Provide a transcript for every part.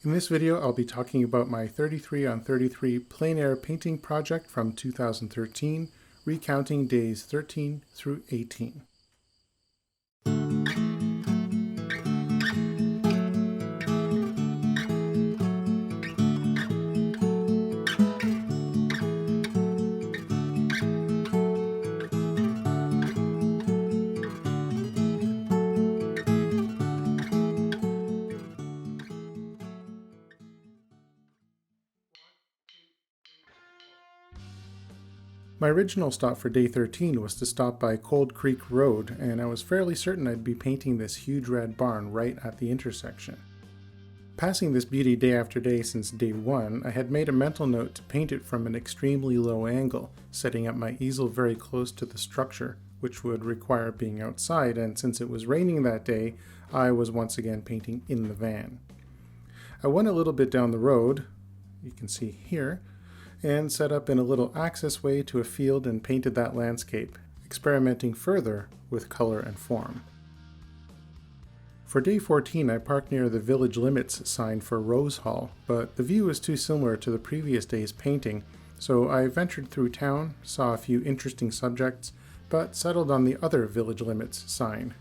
In this video, I'll be talking about my 33 on 33 plein air painting project from 2013, recounting days 13 through 18. My original stop for day 13 was to stop by Cold Creek Road, and I was fairly certain I'd be painting this huge red barn right at the intersection. Passing this beauty day after day since day 1, I had made a mental note to paint it from an extremely low angle, setting up my easel very close to the structure, which would require being outside, and since it was raining that day, I was once again painting in the van. I went a little bit down the road, you can see here, and set up in a little access way to a field and painted that landscape, experimenting further with color and form. For day 14, I parked near the village limits sign for Rose Hall, but the view was too similar to the previous day's painting, so I ventured through town, saw a few interesting subjects, but settled on the other village limits sign,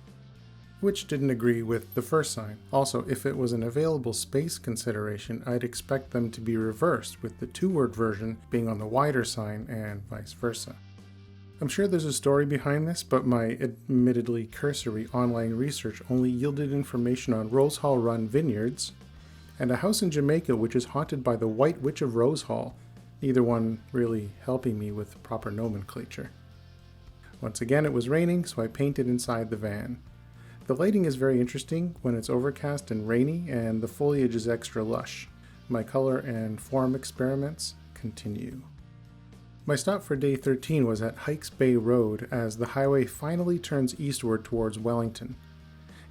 which didn't agree with the first sign. Also, if it was an available space consideration, I'd expect them to be reversed, with the two-word version being on the wider sign and vice versa. I'm sure there's a story behind this, but my admittedly cursory online research only yielded information on Rose Hall Run Vineyards and a house in Jamaica which is haunted by the White Witch of Rose Hall, neither one really helping me with proper nomenclature. Once again, it was raining, so I painted inside the van. The lighting is very interesting when it's overcast and rainy, and the foliage is extra lush. My color and form experiments continue. My stop for day 13 was at Hikes Bay Road as the highway finally turns eastward towards Wellington.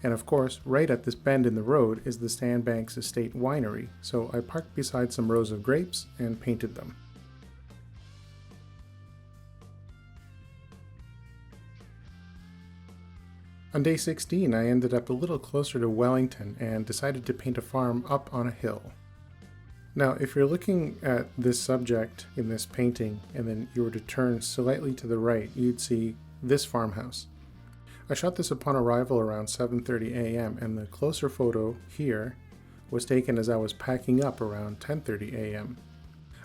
And of course, right at this bend in the road is the Sandbanks Estate Winery, so I parked beside some rows of grapes and painted them. On day 16, I ended up a little closer to Wellington and decided to paint a farm up on a hill. Now, if you're looking at this subject in this painting and then you were to turn slightly to the right, you'd see this farmhouse. I shot this upon arrival around 7:30 a.m. and the closer photo here was taken as I was packing up around 10:30 a.m.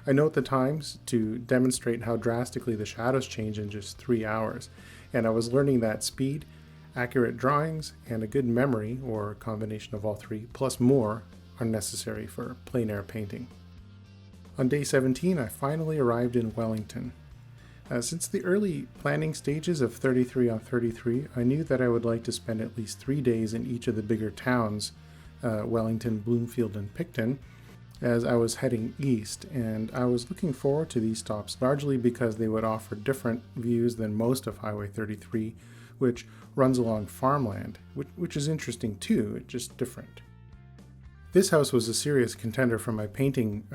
I note the times to demonstrate how drastically the shadows change in just 3 hours, and I was learning that speed, accurate drawings, and a good memory, or a combination of all three, plus more, are necessary for plein air painting. On day 17, I finally arrived in Wellington. Since the early planning stages of 33 on 33, I knew that I would like to spend at least 3 days in each of the bigger towns, Wellington, Bloomfield, and Picton, as I was heading east, and I was looking forward to these stops largely because they would offer different views than most of Highway 33, which runs along farmland, which is interesting too, it's just different. This house was a serious contender for my painting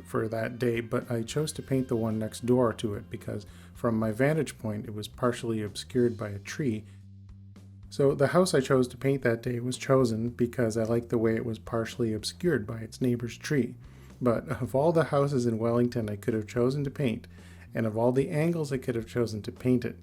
for that day, but I chose to paint the one next door to it because from my vantage point it was partially obscured by a tree. So the house I chose to paint that day was chosen because I liked the way it was partially obscured by its neighbor's tree. But of all the houses in Wellington I could have chosen to paint, and of all the angles I could have chosen to paint it,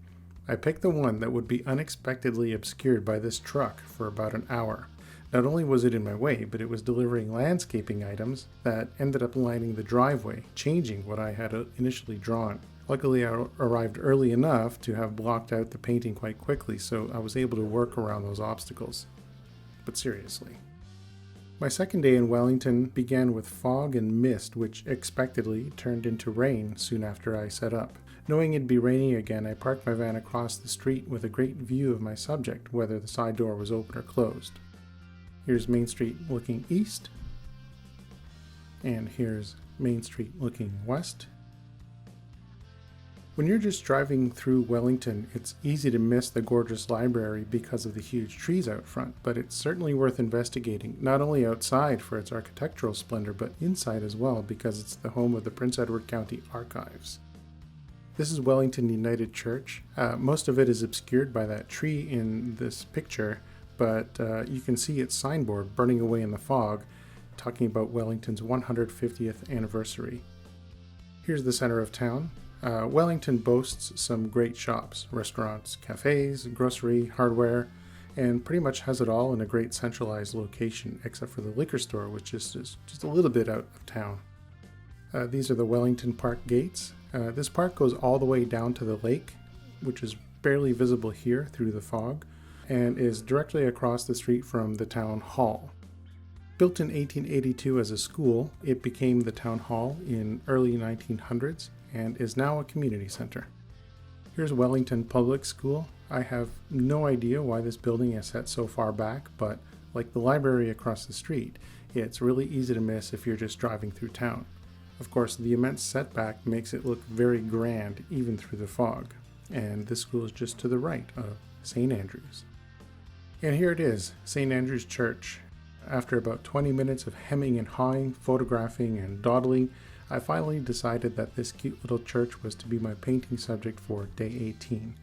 I picked the one that would be unexpectedly obscured by this truck for about an hour. Not only was it in my way, but it was delivering landscaping items that ended up lining the driveway, changing what I had initially drawn. Luckily, I arrived early enough to have blocked out the painting quite quickly, so I was able to work around those obstacles. But seriously. My second day in Wellington began with fog and mist, which expectedly turned into rain soon after I set up. Knowing it'd be raining again, I parked my van across the street with a great view of my subject, whether the side door was open or closed. Here's Main Street looking east, and here's Main Street looking west. When you're just driving through Wellington, it's easy to miss the gorgeous library because of the huge trees out front, but it's certainly worth investigating, not only outside for its architectural splendor, but inside as well because it's the home of the Prince Edward County Archives. This is Wellington United Church. Most of it is obscured by that tree in this picture, but you can see its signboard burning away in the fog, talking about Wellington's 150th anniversary. Here's the center of town. Wellington boasts some great shops, restaurants, cafes, grocery, hardware, and pretty much has it all in a great centralized location, except for the liquor store, which is just a little bit out of town. These are the Wellington Park gates. This park goes all the way down to the lake, which is barely visible here through the fog, and is directly across the street from the town hall. Built in 1882 as a school, it became the town hall in early 1900s and is now a community center. Here's Wellington Public School. I have no idea why this building is set so far back, but like the library across the street, it's really easy to miss if you're just driving through town. Of course, the immense setback makes it look very grand even through the fog, and this school is just to the right of St. Andrews. And here it is, St. Andrew's Church. After about 20 minutes of hemming and hawing, photographing and dawdling, I finally decided that this cute little church was to be my painting subject for day 18.